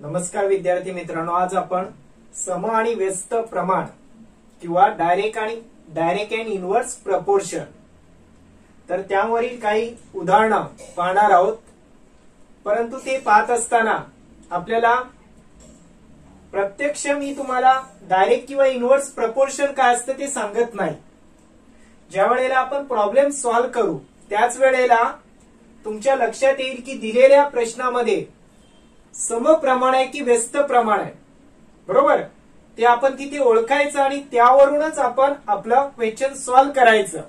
नमस्कार विद्यार्थी मित्रांनो, आज आपण सम आणि व्यस्त प्रमाण किंवा डायरेक्ट अँड इनव्हर्स प्रपोर्शन तर त्यावरील काही उदाहरणं पाहणार आहोत. परंतु ते पाहत असताना आपल्याला प्रत्यक्ष मी तुम्हाला डायरेक्ट किंवा इनव्हर्स प्रपोर्शन काय असतं ते सांगत नाही. ज्या वेळेला आपण प्रॉब्लेम सॉल्व्ह करू त्याच वेळेला तुमच्या लक्षात येईल की दिलेल्या प्रश्नामध्ये समप्रमाण आहे की व्यस्त प्रमाण आहे, बरोबर. ते आपण तिथे ओळखायचं आणि त्यावरूनच आपण आपलं क्वेश्चन सॉल्व्ह करायचं.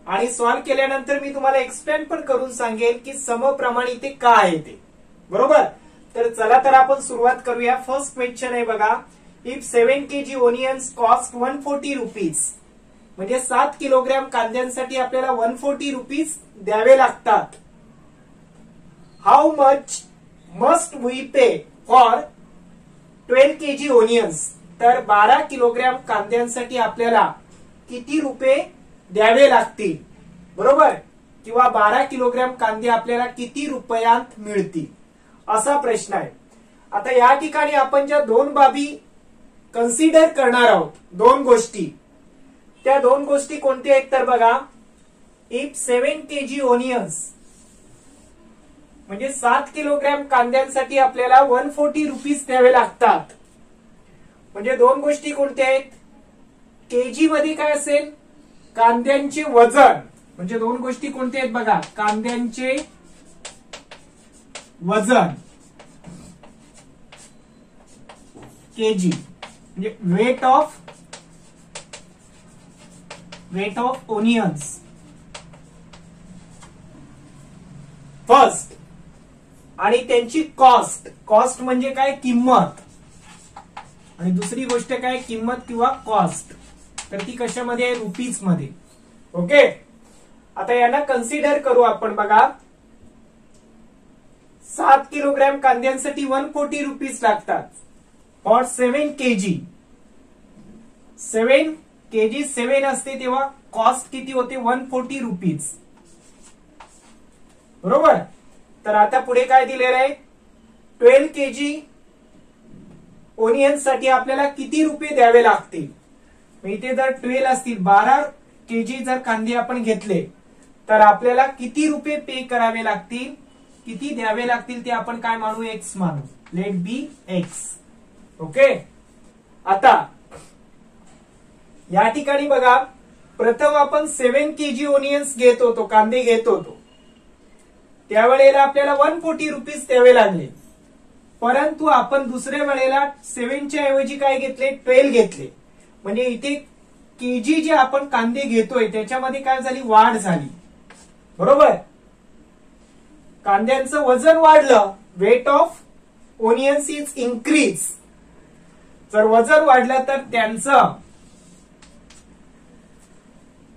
आणि सॉल्व्ह केल्यानंतर मी तुम्हाला एक्सप्लेन पण करून सांगेल की समप्रमाण इथे का आहे ते, बरोबर. तर चला तर आपण सुरुवात करूया. फर्स्ट क्वेश्चन आहे बघा. If 7 kg onions cost 140 rupees, म्हणजे 7 किलोग्रॅम कांद्यांसाठी आपल्याला 140 रुपीज द्यावे लागतात. How much must we pay for 12 kg onions, तर 12 किलोग्रॅम कांद्यांसाठी आपल्याला किती रुपये द्यावे लागतील, बरोबर. किंवा 12 किलोग्रॅम कांदे आपल्याला किती रुपयात मिळतील, असा प्रश्न आहे. आता या ठिकाणी आपण ज्या दोन बाबी कन्सिडर करणार आहोत, दोन गोष्टी, त्या दोन गोष्टी कोणत्या आहेत तर बघा. इफ 7 kg ओनियन्स म्हणजे 7 किलोग्रॅम कांद्यांसाठी आपल्याला 140 रुपीज द्यावे लागतात. म्हणजे दोन गोष्टी कोणत्या आहेत. केजी मध्ये काय असेल, कांद्यांचे वजन. म्हणजे दोन गोष्टी कोणत्या आहेत बघा. कांद्यांचे वजन केजी म्हणजे वेट ऑफ ओनियन्स फर्स्ट. आणि त्यांची कॉस्ट म्हणजे काय, किंमत. आणि दुसरी गोष्ट काय, किंमत किंवा कॉस्ट, तर ती कशामध्ये आहे, रुपीज मध्ये. ओके. आता यांना कन्सिडर करू आपण बघा. 7 किलोग्रॅम कांद्यांसाठी 140 रुपीज लागतात फॉर 7 kg. 7 kg 7 असते तेव्हा कॉस्ट किती होते, 140 रुपीज, बरोबर. तर आता पुढे काय दिलेलं आहे, 12 kg ओनियन्स साठी आपल्याला किती रुपये द्यावे लागतील. इथे जर 12 असतील, 12 kg जर कांदे आपण घेतले तर आपल्याला किती रुपये पे करावे लागतील, किती द्यावे लागतील ते आपण काय मानू, एक्स मानू. लेट बी एक्स. ओके. आता या ठिकाणी बघा, प्रथम आपण 7 kg ओनियन्स घेत होतो, कांदे घेत होतो, त्यावेळेला आपल्याला 140 रुपीज द्यावे लागले. परंतु आपण दुसऱ्या वेळेला 7 च्या ऐवजी काय घेतले, 12 घेतले. म्हणजे इथे केजी जे आपण कांदे घेतोय त्याच्यामध्ये काय झाली, वाढ झाली, बरोबर. कांद्यांचं वजन वाढलं, weight of onions is increase. जर वजन वाढलं तर त्यांचं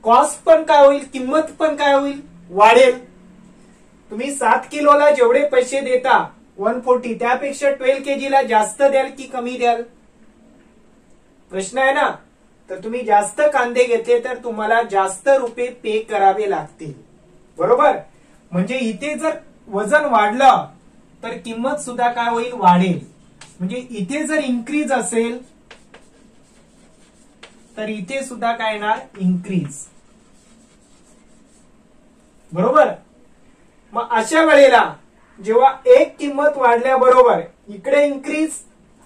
कॉस्ट पण काय होईल, किंमत पण काय होईल, वाढेल. तुम्ही 7 किलोला जेवढे पैसे देता 140, त्यापेक्षा 12 kg ला जास्त द्याल की कमी द्याल, प्रश्न आहे ना. तर तुम्ही जास्त कांदे घेतले तर तुम्हाला जास्त रुपये पे करावे लागतील, बरोबर. म्हणजे इथे जर वजन वाढलं तर किंमत सुद्धा काय होईल, वाढेल. म्हणजे इथे जर इन्क्रीज असेल तर इथे सुद्धा काय येणार, इन्क्रीज, बरोबर. मग अशा वेळेला जेव्हा एक किंमत वाढल्याबरोबर इकडे इन्क्रीज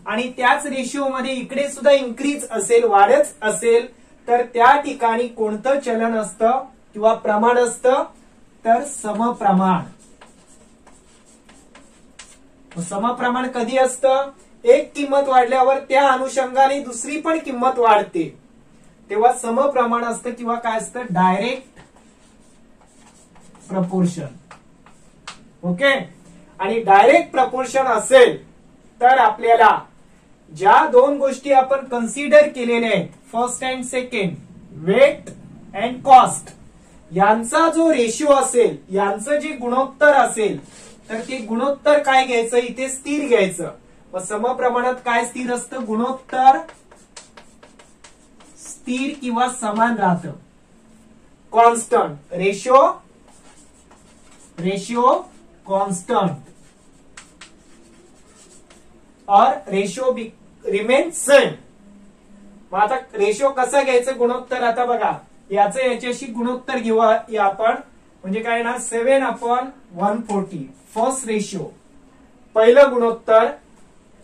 आणि त्याच रेशिओ मध्ये इकडे सुद्धा इन्क्रीज असेल, वाढच असेल, तर त्या ठिकाणी कोणतं चलन असतं किंवा प्रमाण असतं, तर समप्रमाण. समप्रमाण कधी असतं, एक किंमत वाढल्यावर त्या अनुषंगाने दुसरी पण किंमत वाढते, तेव्हा समप्रमाण असतं किंवा काय असतं, डायरेक्ट प्रपोर्शन. ओके. आणि डायरेक्ट प्रपोर्शन असेल तर आपल्याला ज्या दोन गोष्टी आपण कन्सिडर केलेल्या आहेत, first and second, weight and cost, यांचा जो रेशिओ असेल, यांचं जे गुणोत्तर असेल, तर ते गुणोत्तर काय घ्यायचं, इथे स्थिर घ्यायचं. मग समप्रमाणात काय स्थिर असतं, गुणोत्तर स्थिर किंवा समान राहतं, कॉन्स्टंट. Ratio constant. और रेशो रिमेन सेम. मग आता रेशो कसा घ्यायचं गुणोत्तर, आता बघा याचं याच्याशी गुणोत्तर घेऊ आपण. म्हणजे काय ना 7/140 फर्स्ट रेशो पहिलं गुणोत्तर,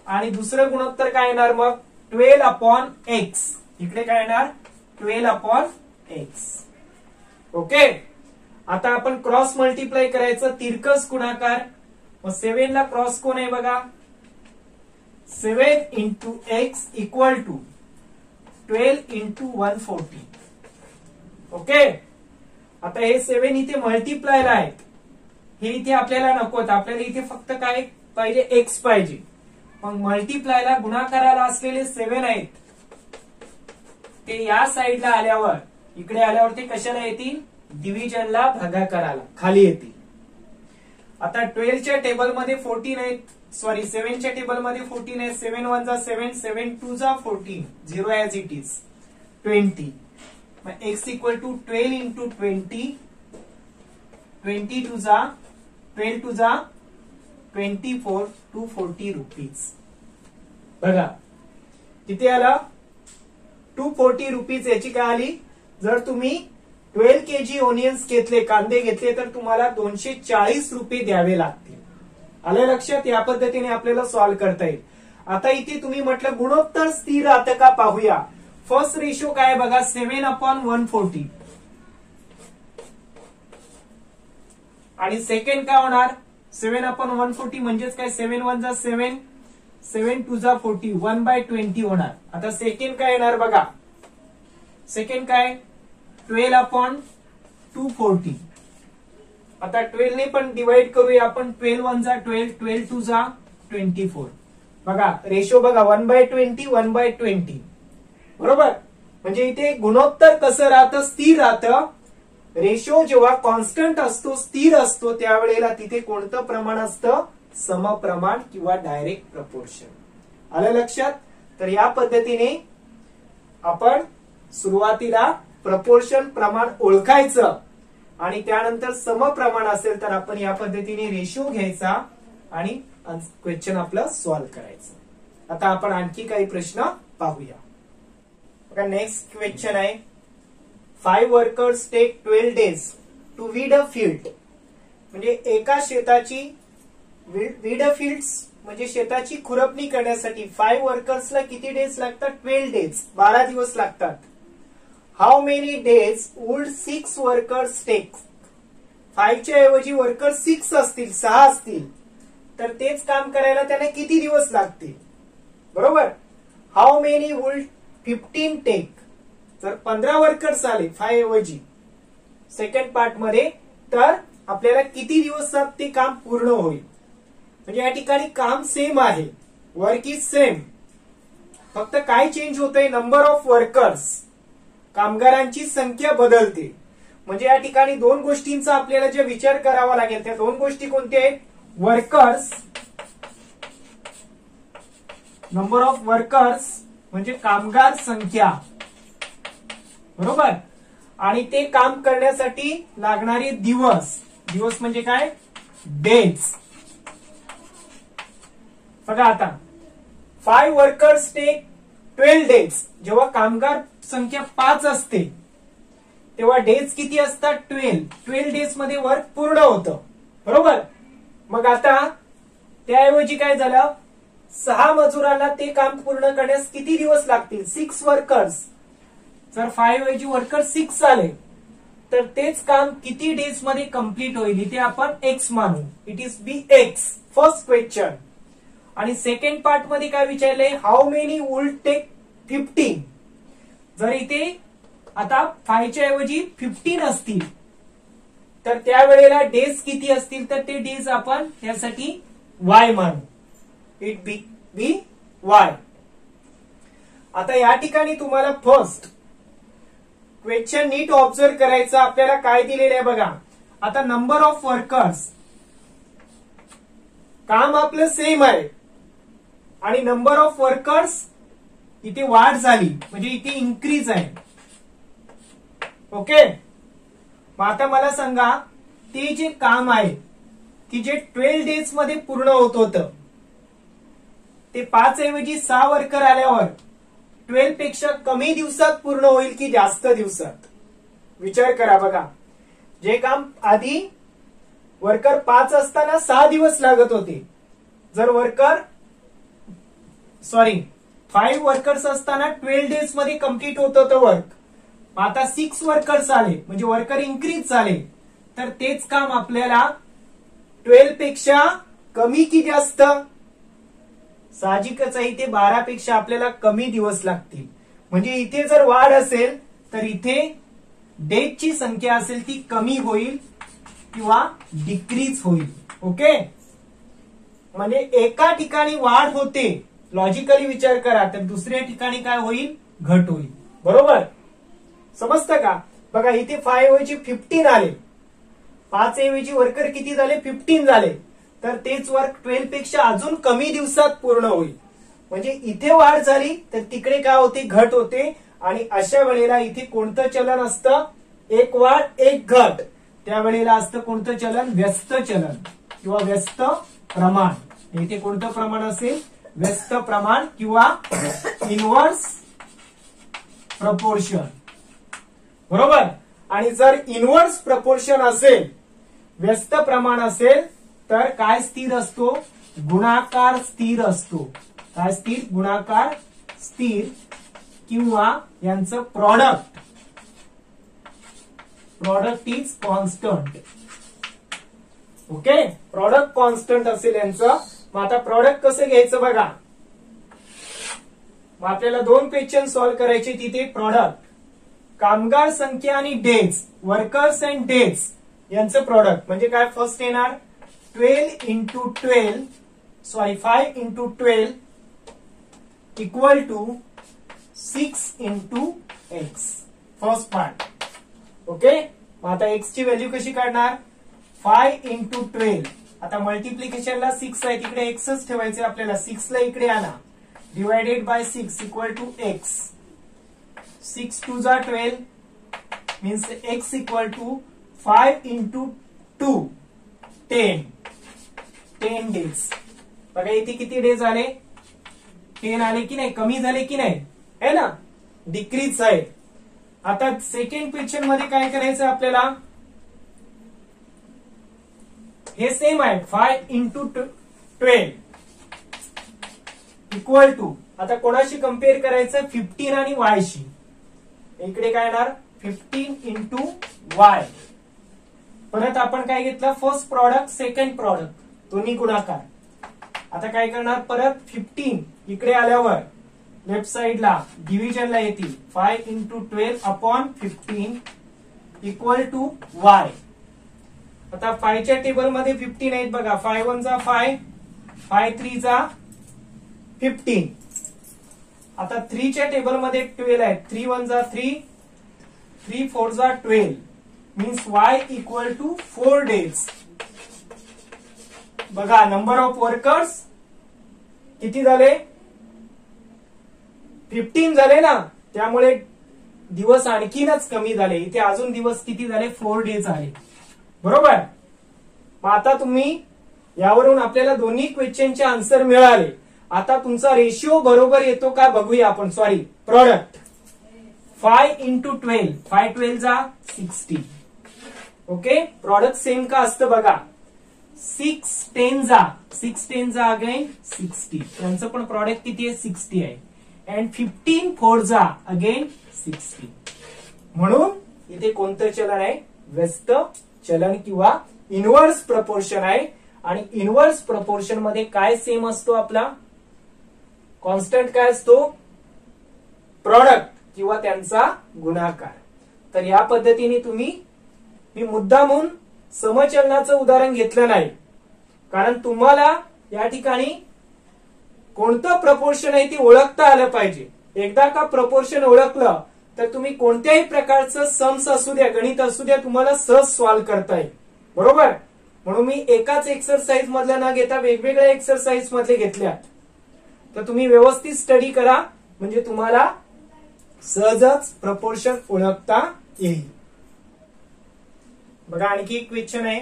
आणि दुसरं गुणोत्तर काय येणार मग 12/x. इकडे काय येणार 12/x. ओके. आता आपण क्रॉस मल्टिप्लाय करायचं, तिरकस गुणाकार. मग 7 ला क्रॉस कोण आहे बघा, 7 into x equal to 12 into 140. Okay. आता हे 7 इथे मल्टिप्लायला आहे, हे इथे आपल्याला नको, आपल्याला इथे फक्त काय पाहिजे x पाहिजे. मग मल्टिप्लायला गुणाकाराला असलेले 7 आहेत ते या साईडला आल्यावर, इकडे आल्यावर ते कशाला येतील, डिव्हिजनला भागाकाराला खाली येतील. आता 12च्या टेबलमध्ये 14 आहेत, सॉरी 7च्या टेबलमध्ये 14 आहे. 7 1 जा 7, 7 2 जा 14, 0 ऍज इट इज 20. मग x इक्वल टू 12 इंटू 20, 20 2 जा 12 2 जा 24, 240 रुपीज. बघा किती आला 240 रुपीज. याची काय आली, जर तुम्ही 12 kg ओनियन्स घेतले, कांदे घेतले, तर तुम्हाला 240 रुपये द्यावे लागतील. आलं लक्षात. या पद्धतीने आपल्याला सॉल्व्ह करता येईल. आता इथे तुम्ही म्हटलं गुणोत्तर स्थिर राहतं का पाहूया. फर्स्ट रेशो काय बघा 7/140, आणि सेकंड काय होणार 7/140 म्हणजेच काय 7 1 जा 7, 7 2 जा 40, 1/20 होणार. आता सेकंड काय येणार बघा, सेकंड काय 12/240. आता 12 ने पण डिवाइड करूया आपण. 12 1 जा 12, 12 2 जा 24. बघा रेशो बघा 1/20, 1/20. बरोबर. म्हणजे इथे गुणोत्तर कसं राहतं, स्थिर राहतं. रेशो जेव्हा कॉन्स्टंट असतो, स्थिर असतो, त्यावेळेला तिथे कोणतं प्रमाण असतं, समप्रमाण किंवा डायरेक्ट प्रपोर्शन. आलं लक्षात. तर या पद्धतीने आपण सुरुवातीला प्रपोर्शन प्रमाण ओळखायचं, आणि त्यानंतर समप्रमाण असेल तर आपण या पद्धतीने रेशो घ्यायचा आणि क्वेश्चन आपलं सॉल्व्ह करायचं. आता आपण आणखी काही प्रश्न पाहूया. बघा नेक्स्ट क्वेश्चन आहे, 5 workers take 12 days to weed a field. म्हणजे एका शेताची वीड अ फील्ड्स म्हणजे शेताची खुरपणी करण्यासाठी 5 वर्कर्सला किती डेज लागतात, 12 days 12 दिवस लागतात. How many days would 6 workers take. 5च्या ऐवजी वर्कर 6 असतील, 6 असतील, तर तेच काम करायला त्यांना किती दिवस लागतील. बरोबर. How many would 15 take. जर 15 वर्कर्स आले 5 ऐवजी सेकंड पार्ट मध्ये, तर आपल्याला किती दिवसात ते काम पूर्ण होईल. म्हणजे या ठिकाणी काम सेम आहे, वर्क इज सेम, फक्त काय चेंज होतंय, नंबर ऑफ वर्कर्स, कामगारांची संख्या बदलते. म्हणजे या ठिकाणी दोन गोष्टींचा आपल्याला जे विचार करावा लागेल, त्या दोन गोष्टी कोणत्या आहेत, वर्कर्स, नंबर ऑफ वर्कर्स म्हणजे कामगार संख्या. बरोबर. आणि ते काम करण्यासाठी लागणारे दिवस, दिवस म्हणजे काय, डेज. बघा आता 5 वर्कर्स टेक 12 days. जेव्हा कामगार संख्या 5 असते तेव्हा डेज किती असतात, 12 days मध्ये वर्क पूर्ण होतं. बरोबर. मग आता त्याऐवजी काय झालं, 6 मजुरांना ते काम पूर्ण करण्यास किती दिवस लागतील, 6 वर्कर्स. जर 5 ऐवजी वर्कर 6 आले तर तेच काम किती डेज मध्ये कंप्लीट होईल, इथे आपण एक्स मानू, it is be x. First question. आणि सेकंड पार्ट मध्ये काय विचारले, हाऊ मेनी वुड टेक 15. जर इथे आता 5च्या ऐवजी 15 असतील तर त्यावेळेला डेज किती असतील, तर ते डेज आपण त्यासाठी वाय मानू, इट बी वाय. आता या ठिकाणी तुम्हाला फर्स्ट क्वेश्चन नीट ऑब्झर्व करायचं. आपल्याला काय दिलेलं आहे बघा. आता नंबर ऑफ वर्कर्स, काम आपलं सेम आहे आणि नंबर ऑफ वर्कर्स इथे वाढ झाली, म्हणजे इथे इन्क्रीज आहे. ओके. मग आता मला सांगा, ते जे काम आहे की जे 12 days मध्ये पूर्ण होत होतं, ते 5 ऐवजी 6 वर्कर आल्यावर 12 पेक्षा कमी दिवसात पूर्ण होईल की जास्त दिवसात? विचार करा बघा. जे काम आधी वर्कर 5 असताना 6 दिवस लागत होते, जर 5 वर्कर्स असताना 12 डेज मध्ये कंप्लीट होत होतं वर्क. आता 6 वर्कर्स आले म्हणजे वर्कर इन्क्रीज झाले, तर तेच काम आपल्याला 12 पेक्षा कमी की जास्त? साहजिकच आहे, इथे 12 पेक्षा आपल्याला कमी दिवस लागतील. म्हणजे इथे जर वाढ असेल तर इथे डेजची संख्या असेल ती कमी होईल किंवा डिक्रीज होईल. ओके, म्हणजे एका ठिकाणी वाढ होते, लॉजिकली विचार करा, तर दुसऱ्या ठिकाणी काय होईल? घट होईल. बरोबर, समजतं का? बघा इथे 5 ऐवजी 15 आले, 5 ऐवजी वर्कर किती झाले? 15 झाले. तर तेच वर्क 12 पेक्षा अजून कमी दिवसात पूर्ण होईल. म्हणजे इथे वाढ झाली तर तिकडे काय होते? घट होते. आणि अशा वेळेला इथे कोणतं चलन असतं? एक वाढ एक घट. त्यावेळेला असतं कोणतं चलन? व्यस्त चलन किंवा व्यस्त प्रमाण. इथे कोणतं प्रमाण असेल? व्यस्त प्रमाण किंवा इनव्हर्स प्रपोर्शन. बरोबर. आणि जर इनव्हर्स प्रपोर्शन असेल, व्यस्त प्रमाण असेल, तर काय स्थिर असतो? गुणाकार स्थिर असतो. काय स्थिर? गुणाकार स्थिर. किंवा यांचं product is constant. Okay, product constant असेल यांचं. मग आता प्रॉडक्ट कसं घ्यायचं बघा. मग आपल्याला 2 क्वेश्चन सॉल्व्ह करायचे. तिथे प्रॉडक्ट कामगार संख्या आणि डेज, वर्कर्स अँड डेज यांचं प्रॉडक्ट म्हणजे काय? फर्स्ट येणार 5 into 12 equal to 6 into x. First part. Okay, मग आता x ची व्हॅल्यू कशी काढणार? 5 into 12. आता मल्टिप्लिकेशनला 6 आहे, तिकडे xच ठेवायचे आपल्याला. 6 ला इकडे आणा, divided by 6 equal to x. 6 2 जा 12 means x equal to 5 into 2 10 days. बघा इथे किती डेज आले? 10 आले की नाही? कमी झाले की नाही? है ना, डिक्रीज आहे. आता सेकंड क्वेश्चन मध्ये काय करायचं आपल्याला? हे सेम आहे, 5 into 12 इक्वल टू, आता कोणाशी कम्पेअर करायचं? 15 आणि y शी. इकडे काय येणार? 15 into y. परत आपण काय घेतलं? फर्स्ट प्रॉडक्ट सेकंड प्रॉडक्ट दोन्ही गुणाकार. आता काय करणार? परत 15 इकडे आल्यावर लेफ्ट साइडला डिव्हिजनला येतील. 5 into 12 upon 15 equal to y. आता 5 च्या टेबल मध्ये 15 आहेत बघा. 5 1 जा 5, 5 3 जा 15. आता 3 च्या टेबल मध्ये 12 आहेत. 3 1 जा 3, 3 4 जा 12 means y equal to 4 days. बघा नंबर ऑफ वर्कर्स किती झाले? 15 झाले ना, त्यामुळे दिवस आणखीनच कमी झाले. इथे अजून दिवस किती झाले? 4 डेज झाले. बरोबर. मग आता तुम्ही यावरून आपल्याला दोन्ही क्वेश्चनचे आन्सर मिळाले. आता तुमचा रेशिओ बरोबर येतो का बघूया आपण. प्रॉडक्ट 5 into 12, 5 12 जा 60. ओके, प्रॉडक्ट सेम का असतं बघा. 6 10 जा अगेन 60. त्यांचं पण प्रॉडक्ट किती आहे? 60 आहे. अँड 15 4 जा अगेन 60. म्हणून इथे कोणतं चलन आहे? व्यस्त चलन किंवा इनव्हर्स प्रपोर्शन आहे. आणि इनव्हर्स प्रपोर्शन मध्ये काय सेम असतो आपला? कॉन्स्टंट काय असतो? प्रॉडक्ट किंवा त्यांचा गुणाकार. तर या पद्धतीने मी मुद्दामून समचलनाचं उदाहरण घेतलं नाही, कारण तुम्हाला या ठिकाणी कोणतं प्रपोर्शन आहे ते ओळखता आलं पाहिजे. एकदा का प्रपोर्शन ओळखलं तर तुम्ही कोणत्याही प्रकारचं सम्स असू द्या, गणित असू द्या, तुम्हाला सहज सॉल्व्ह करता येईल. बरोबर. म्हणून मी एकाच एक्सरसाइज मधल्या न घेता वेगवेगळ्या एक्सरसाइज मध्ये घेतल्या. तर तुम्ही व्यवस्थित स्टडी करा, म्हणजे तुम्हाला सहजच प्रपोर्शन ओळखता येईल. बघा आणखी एक क्वेश्चन आहे.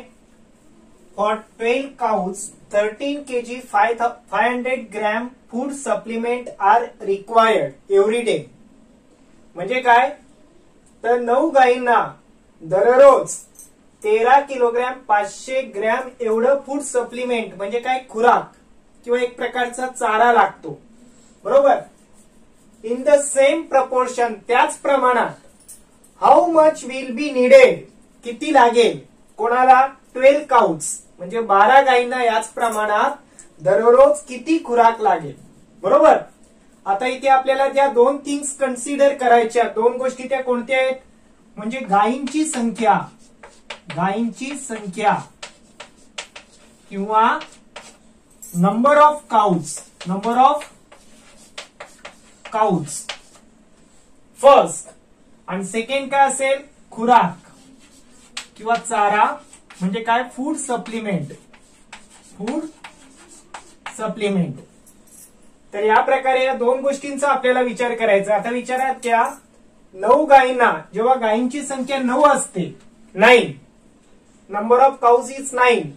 For 12 cows 13 kg 500 gram food supplement are required every day. म्हणजे काय, तर 9 गायींना दररोज 13 किलोग्रॅम 500 ग्रॅम एवढं फूड सप्लिमेंट म्हणजे काय, खुराक किंवा एक प्रकारचा चारा लागतो, बरोबर. इन द सेम प्रपोर्शन, त्याच प्रमाणात, how much will be needed, किती लागेल कोणाला, 12 काउज म्हणजे 12 गायींना याच प्रमाणात दररोज किती खुराक लागेल, बरोबर. आता इथे आपल्याला ज्या 2 थिंग्स कन्सिडर करायच्या, 2 गोष्टी त्या कोणत्या आहेत, म्हणजे गायींची संख्या किंवा नंबर ऑफ काउज फर्स्ट, आणि सेकंड काय असेल, खुराक किंवा चारा म्हणजे काय, फूड सप्लिमेंट. तर या प्रकारे या 2 गोष्टींचा आपल्याला विचार करायचा. आता विचारात घ्या, 9 गायींना, जेव्हा गायींची संख्या 9 असते, 9, number of cows is 9,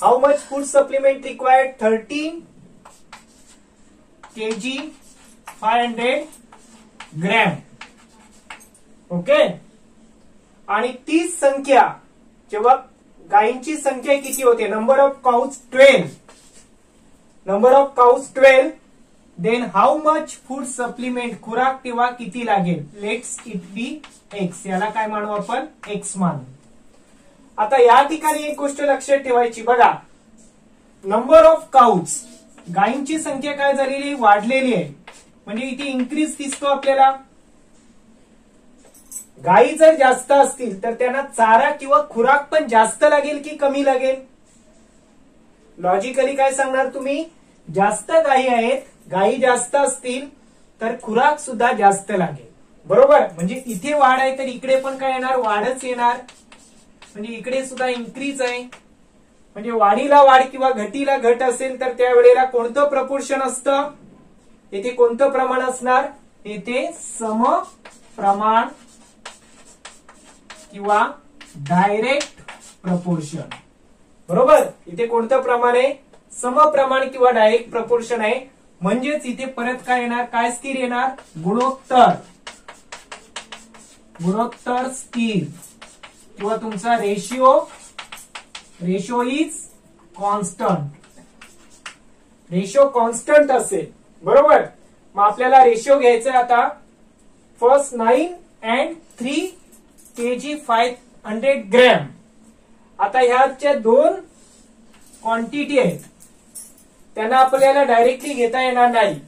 how much food supplement required, 13 kg 500 gram. Okay. आणि तीच संख्या, जेव्हा गायींची संख्या किती होते, number of cows 12, then how much food supplement, खुराक तेव्हा किती लागेल, लेट्स इट बी एक्स, याला काय मानू आपण, एक्स मानू. आता या ठिकाणी एक गोष्ट लक्षात ठेवायची बघा, नंबर ऑफ काउज, गायींची संख्या काय झालेली, वाढलेली आहे, म्हणजे इथे इन्क्रीज दिसतो आपल्याला. गायी जर जास्त असतील तर त्यांना चारा किंवा खुराक पण जास्त लागेल की कमी लागेल, लॉजिकली काय सांगणार तुम्ही, जास्त गायी आहेत, गायी जास्त असतील तर खुराक सुद्धा जास्त लागेल, बरोबर. म्हणजे इथे वाढ आहे तर इकडे पण काय येणार, वाढच येणार, म्हणजे इकडे सुद्धा इन्क्रीज आहे. म्हणजे वाढीला वाढ किंवा घटीला घट असेल तर त्यावेळेला कोणतं प्रपोर्शन असतं, येथे कोणतं प्रमाण असणार, येथे समप्रमाण किंवा डायरेक्ट प्रपोर्शन, बरोबर. इथे कोणतं प्रमाण आहे, समप्रमाण किंवा डायरेक्ट प्रपोर्शन आहे. म्हणजेच इथे परत काय येणार, काय स्थिर येणार, गुणोत्तर स्थिर किंवा तुमचा रेशिओ इज कॉन्स्टंट असेल, बरोबर. मग आपल्याला रेशिओ घ्यायचा आता, फर्स्ट 9 and 3 kg 500 ग्रॅम. आता ह्याच्या 2 क्वांटिटी आहेत, त्यांना आपल्याला डायरेक्टली घेता येणार नाही.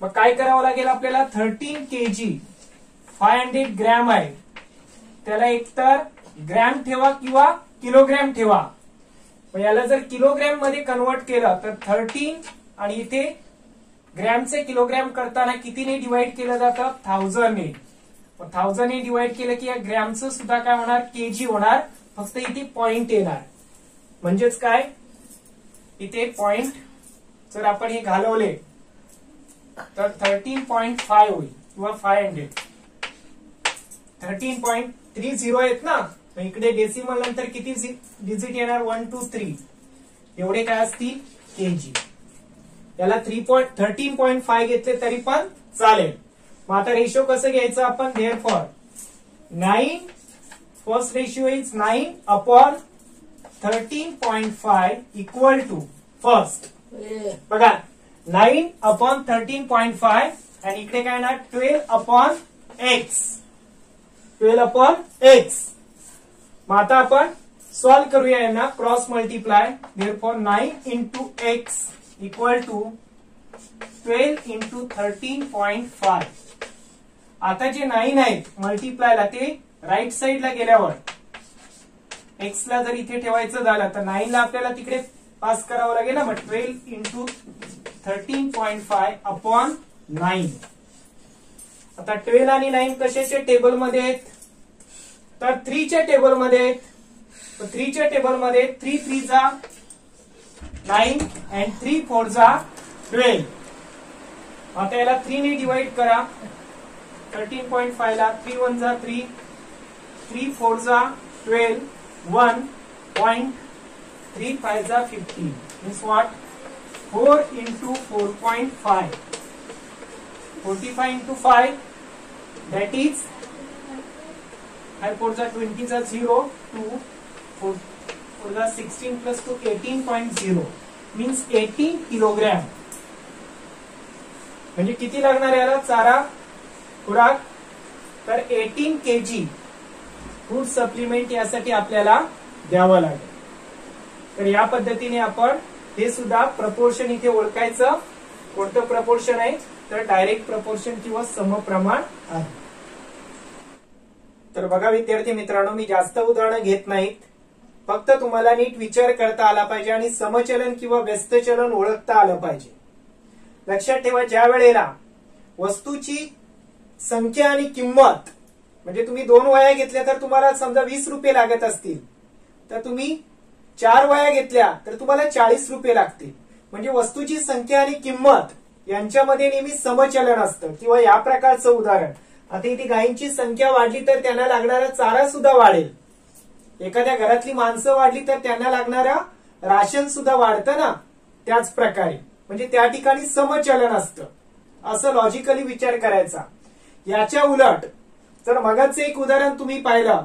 मग काय करावं लागेल आपल्याला, 13 kg 500 ग्रॅम आहे, त्याला एकतर ग्रॅम ठेवा किंवा किलोग्रॅम ठेवा. मग याला जर किलोग्रॅम मध्ये कन्वर्ट केलं तर 13 आणि इथे ग्रॅमचे किलोग्रॅम करताना कितीने डिवाइड केलं जातं, 1000 ने. 1000 ने डिवाइड केलं की या ग्रॅमचं सुद्धा काय होणार, केजी होणार, फक्त इथे पॉइंट येणार. म्हणजेच काय, इथे पॉइंट जर आपण हे घालवले तर 13.5 होईल किंवा 500, 13.30 आहेत ना. इकडे डेसिमल नंतर किती डिजिट येणार, 1 2 3, एवढे काय असतील, केजी. याला 13.5 घेतले तरी पण चालेल. मग आता रेशिओ कसं घ्यायचं आपण, therefore 9, first ratio is 9/13.5 equal to, first बघा 9/13.5 आणि इकडे काय ना 12/x. मग आता आपण सॉल्व्ह करूया यांना, cross multiply. Therefore 9 into x equal to 12 into 13.5. आता जे 9 आहेत मल्टिप्लायला ते राईट साइडला गेल्यावर x ला जर इथे ठेवायचं झालं तर 9 ला आपल्याला तिकडे पास करावं लागेल ना. मग 12 into 13.5/9. आता 12 आणि 9 कशाच्या टेबलमध्ये आहेत, तर 3 च्या टेबलमध्ये आहेत. 3 च्या टेबलमध्ये 3 3 जा 9 and 3 4 जा 12. आता याला 3 ने डिवाइड करा, 13.5 ला 3 1 जा 3, 3 4 जा 12, 1.35 जा 15. Means what 4 into 4.5 45 into 5 that is 5 4 जा 20 जा 0 2 4 जा 16 plus 2 18.0 मीन्स 18 किलोग्रॅम. म्हणजे किती लागणार याला चारा खुराक तर 18 kg फूड सप्लिमेंट यासाठी आपल्याला द्यावं लागेल. तर या पद्धतीने आपण हे सुद्धा प्रपोर्शन इथे ओळखायचं. कोणतं प्रपोर्शन आहे तर डायरेक्ट प्रपोर्शन किंवा समप्रमाण आहे. तर बघा विद्यार्थी मित्रांनो, मी जास्त उदाहरणं घेत नाहीत, फक्त तुम्हाला नीट विचार करता आला पाहिजे आणि समचलन किंवा व्यस्तचलन ओळखता आलं पाहिजे. लक्षात ठेवा, ज्या वेळेला वस्तूची संख्या आणि किंमत म्हणजे तुम्ही 2 वह्या घेतल्या तर तुम्हाला समजा 20 रुपये लागत असतील, तर तुम्ही 4 वह्या घेतल्या तर तुम्हाला 40 रुपये लागतील. म्हणजे वस्तूची संख्या आणि किंमत यांच्यामध्ये नेहमी समचलन असतं. किंवा या प्रकारचं उदाहरण, आता इथे गायींची संख्या वाढली तर त्यांना लागणारा चारा सुद्धा वाढेल. एखाद्या घरातली माणसं वाढली तर त्यांना लागणारा राशन सुद्धा वाढतं ना. त्याच प्रकारे म्हणजे त्या ठिकाणी समचलन असतं, असं लॉजिकली विचार करायचा. याच्या उलट जर मगाचं एक उदाहरण तुम्ही पाहिलं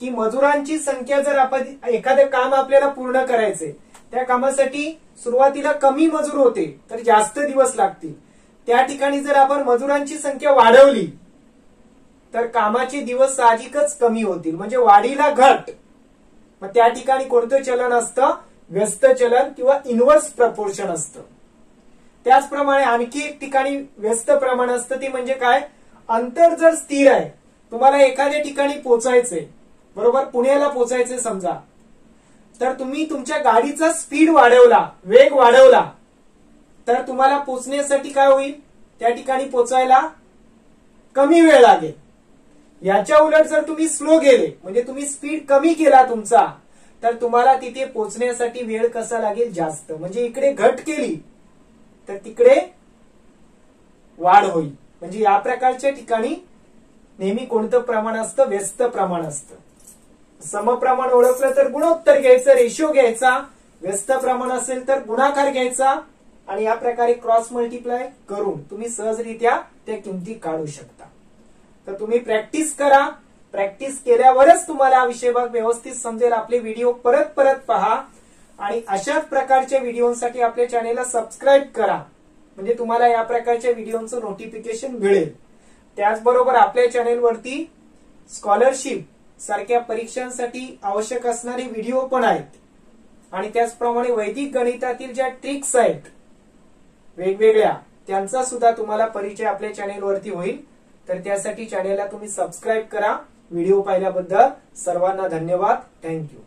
की मजुरांची संख्या जर आपण एखादं काम आपल्याला पूर्ण करायचंय, त्या कामासाठी सुरुवातीला कमी मजूर होते तर जास्त दिवस लागतील. त्या ठिकाणी जर आपण मजुरांची संख्या वाढवली तर कामाचे दिवस साहजिकच कमी होतील, म्हणजे वाढीला घट. मग त्या ठिकाणी कोणतं चलन असतं? व्यस्त चलन किंवा इन्व्हर्स प्रपोर्शन असतं. त्याचप्रमाणे आणखी एक ठिकाणी व्यस्त प्रमाण असतं, ते म्हणजे काय? अंतर जर स्थिर आहे, तुम्हाला एखाद्या ठिकाणी पोहोचायचंय, बरोबर पुण्याला पोहोचायचंय समजा, तर तुम्ही तुमच्या गाडीचा स्पीड वाढवला, वेग वाढवला, तर तुम्हाला पोहोचण्यासाठी काय होईल? त्या ठिकाणी पोहोचायला कमी वेळ लागेल. याच्या उलट जर तुम्ही स्लो गेले, म्हणजे तुम्ही स्पीड कमी केला तुमचा, तर तुम्हाला तिथे पोहोचण्यासाठी वेळ कसा लागेल? जास्त. म्हणजे इकडे घट केली तर तिकडे वाढ होईल. म्हणजे या प्रकारच्या ठिकाणी नेहमी कोणतं प्रमाण असतं? व्यस्त प्रमाण असतं. समप्रमाण ओळखलं तर गुणोत्तर घ्यायचं, रेशो घ्यायचा. व्यस्त प्रमाण असेल तर गुणाकार घ्यायचा आणि या प्रकारे क्रॉस मल्टिप्लाय करून तुम्ही सहजरित्या त्या किमती काढू शकता. तर तुम्ही प्रॅक्टिस करा. प्रॅक्टिस केल्यावरच तुम्हाला विषय भाग व्यवस्थित समजेल. आपले व्हिडिओ परत परत पहा आणि अशाच प्रकारच्या व्हिडिओसाठी आपल्या चॅनेलला सबस्क्राईब करा, म्हणजे तुम्हाला या प्रकारच्या व्हिडिओचं नोटिफिकेशन मिळेल. त्याचबरोबर आपल्या चॅनेलवरती स्कॉलरशिप सारख्या परीक्षांसाठी आवश्यक असणारे व्हिडिओ पण आहेत आणि त्याचप्रमाणे वैदिक गणितातील ज्या ट्रिक्स आहेत वेगवेगळ्या, त्यांचा सुद्धा तुम्हाला परिचय आपल्या चॅनेलवरती होईल. तर त्यासाठी चॅनेलला तुम्ही सबस्क्राईब करा. व्हिडिओ पाहिल्याबद्दल सर्वांना धन्यवाद. थँक्यू.